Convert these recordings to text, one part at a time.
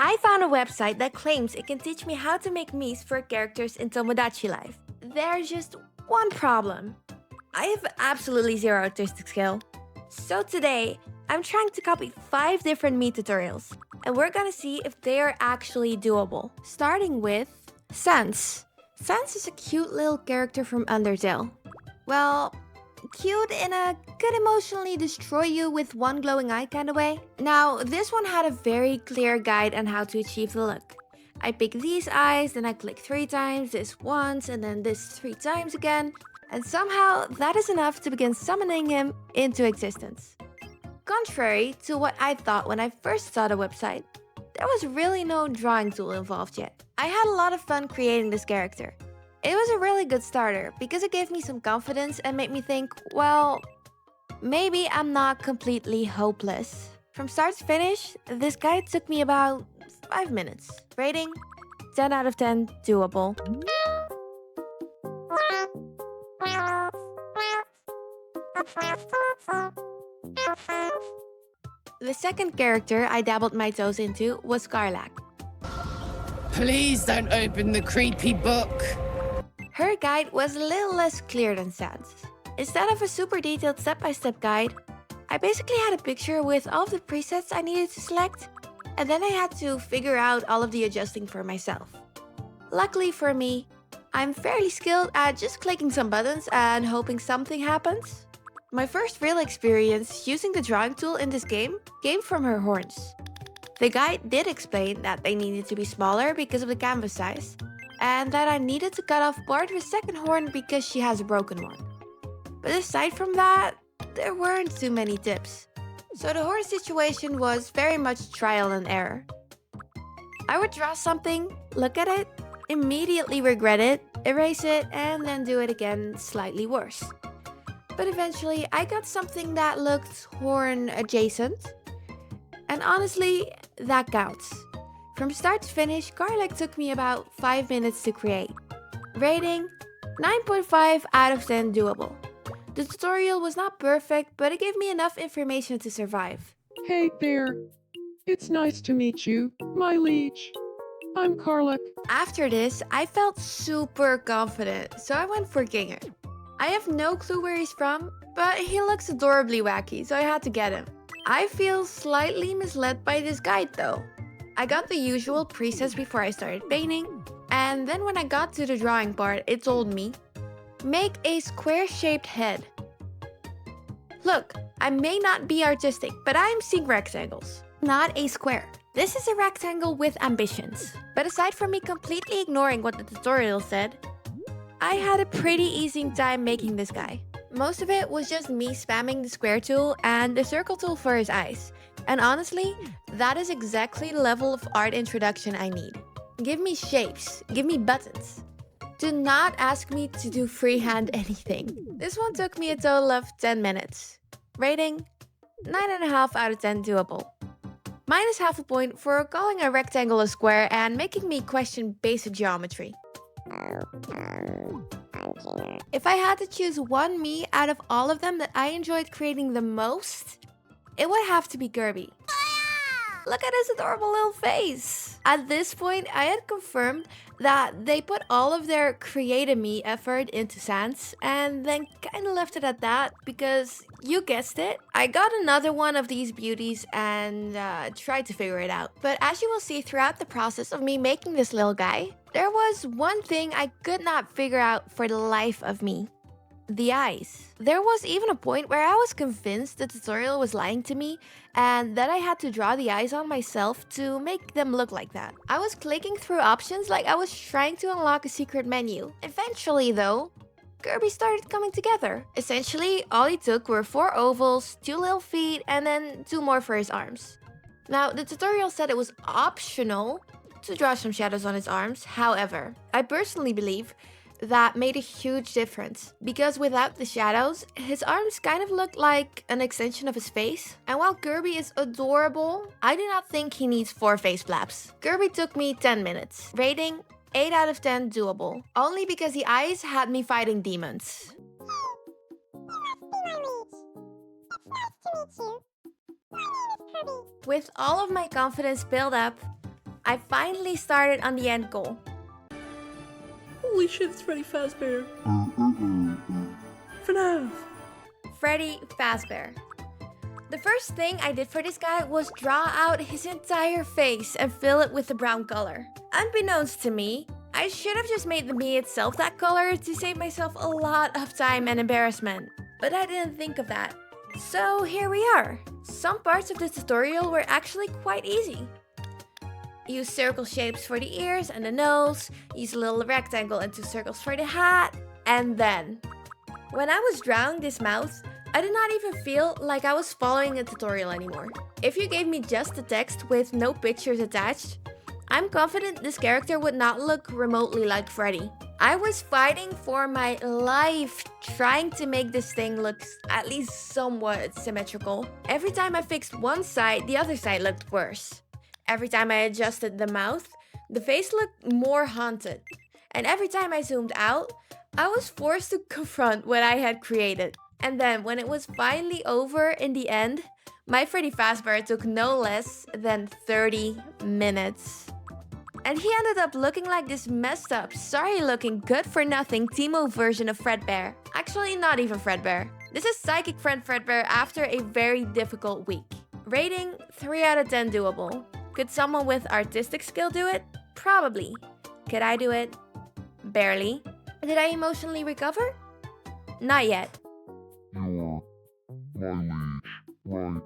I found a website that claims it can teach me how to make Miis for characters in Tomodachi Life. There's just one problem. I have absolutely zero artistic skill. So today, I'm trying to copy 5 different Mii tutorials, and we're gonna see if they are actually doable. Starting with Sans. Sans is a cute little character from Undertale. Well, cute in a could emotionally destroy you with one glowing eye kind of way. Now, this one had a very clear guide on how to achieve the look. I pick these eyes, then I click 3 times, this once, and then this 3 times again, and somehow that is enough to begin summoning him into existence. Contrary to what I thought when I first saw the website, there was really no drawing tool involved yet. I had a lot of fun creating this character. It was a really good starter because it gave me some confidence and made me think, well, maybe I'm not completely hopeless. From start to finish, this guide took me about 5 minutes. Rating, 10 out of 10, doable. The second character I dabbled my toes into was Karlach. Please don't open the creepy book. Her guide was a little less clear than Sans. Instead of a super detailed step-by-step guide, I basically had a picture with all of the presets I needed to select, and then I had to figure out all of the adjusting for myself. Luckily for me, I'm fairly skilled at just clicking some buttons and hoping something happens. My first real experience using the drawing tool in this game came from her horns. The guide did explain that they needed to be smaller because of the canvas size, and that I needed to cut off part of the second horn because she has a broken one. But aside from that, there weren't too many tips. So the horn situation was very much trial and error. I would draw something, look at it, immediately regret it, erase it, and then do it again slightly worse. But eventually, I got something that looked horn adjacent. And honestly, that counts. From start to finish, Karlach took me about 5 minutes to create. Rating, 9.5 out of 10 doable. The tutorial was not perfect, but it gave me enough information to survive. Hey there. It's nice to meet you, my liege. I'm Karlach. After this, I felt super confident, so I went for Ginger. I have no clue where he's from, but he looks adorably wacky, so I had to get him. I feel slightly misled by this guide though. I got the usual presets before I started painting, and then when I got to the drawing part, it told me, make a square-shaped head. Look, I may not be artistic, but I'm seeing rectangles, not a square. This is a rectangle with ambitions. But aside from me completely ignoring what the tutorial said, I had a pretty easy time making this guy. Most of it was just me spamming the square tool and the circle tool for his eyes. And honestly, that is exactly the level of art introduction I need. Give me shapes, give me buttons. Do not ask me to do freehand anything. This one took me a total of 10 minutes. Rating, 9.5 out of 10 doable. Minus half a point for calling a rectangle a square and making me question basic geometry. If I had to choose one Mii out of all of them that I enjoyed creating the most, it would have to be Kirby. Look at his adorable little face. At this point, I had confirmed that they put all of their creative Mii effort into Sans and then kinda left it at that because, you guessed it, I got another one of these beauties and tried to figure it out. But as you will see throughout the process of me making this little guy, there was one thing I could not figure out for the life of me. The eyes. There was even a point where I was convinced the tutorial was lying to me and that I had to draw the eyes on myself to make them look like that. I was clicking through options like I was trying to unlock a secret menu. Eventually though, Kirby started coming together. Essentially, all he took were 4 ovals, 2 little feet, and then 2 more for his arms. Now, the tutorial said it was optional to draw some shadows on his arms. However, I personally believe that made a huge difference because without the shadows, his arms kind of look like an extension of his face. And while Kirby is adorable, I do not think he needs 4 face flaps. Kirby took me 10 minutes. Rating, 8 out of 10 doable. Only because the eyes had me fighting demons. With all of my confidence built up, I finally started on the end goal. Holy shit, it's Freddy Fazbear. FNAF. Freddy Fazbear. The first thing I did for this guy was draw out his entire face and fill it with the brown color. Unbeknownst to me, I should have just made the Mii itself that color to save myself a lot of time and embarrassment. But I didn't think of that. So here we are. Some parts of this tutorial were actually quite easy. Use circle shapes for the ears and the nose, use a little rectangle and 2 circles for the hat, and then. When I was drawing this mouth, I did not even feel like I was following a tutorial anymore. If you gave me just the text with no pictures attached, I'm confident this character would not look remotely like Freddy. I was fighting for my life trying to make this thing look at least somewhat symmetrical. Every time I fixed one side, the other side looked worse. Every time I adjusted the mouth, the face looked more haunted. And every time I zoomed out, I was forced to confront what I had created. And then when it was finally over in the end, my Freddy Fazbear took no less than 30 minutes. And he ended up looking like this messed up, sorry looking, good for nothing Timo version of Fredbear. Actually, not even Fredbear. This is Psychic Friend Fredbear after a very difficult week. Rating 3 out of 10 doable. Could someone with artistic skill do it? Probably. Could I do it? Barely. Did I emotionally recover? Not yet. You're my liege, right?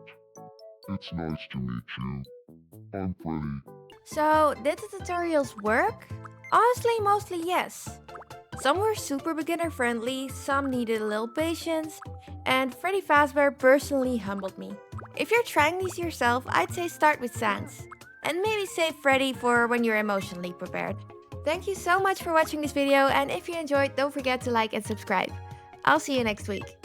It's nice to meet you. I'm Freddy. So, did the tutorials work? Honestly, mostly yes. Some were super beginner friendly, some needed a little patience, and Freddy Fazbear personally humbled me. If you're trying these yourself, I'd say start with Sans. And maybe save Freddy for when you're emotionally prepared. Thank you so much for watching this video, and if you enjoyed, don't forget to like and subscribe. I'll see you next week.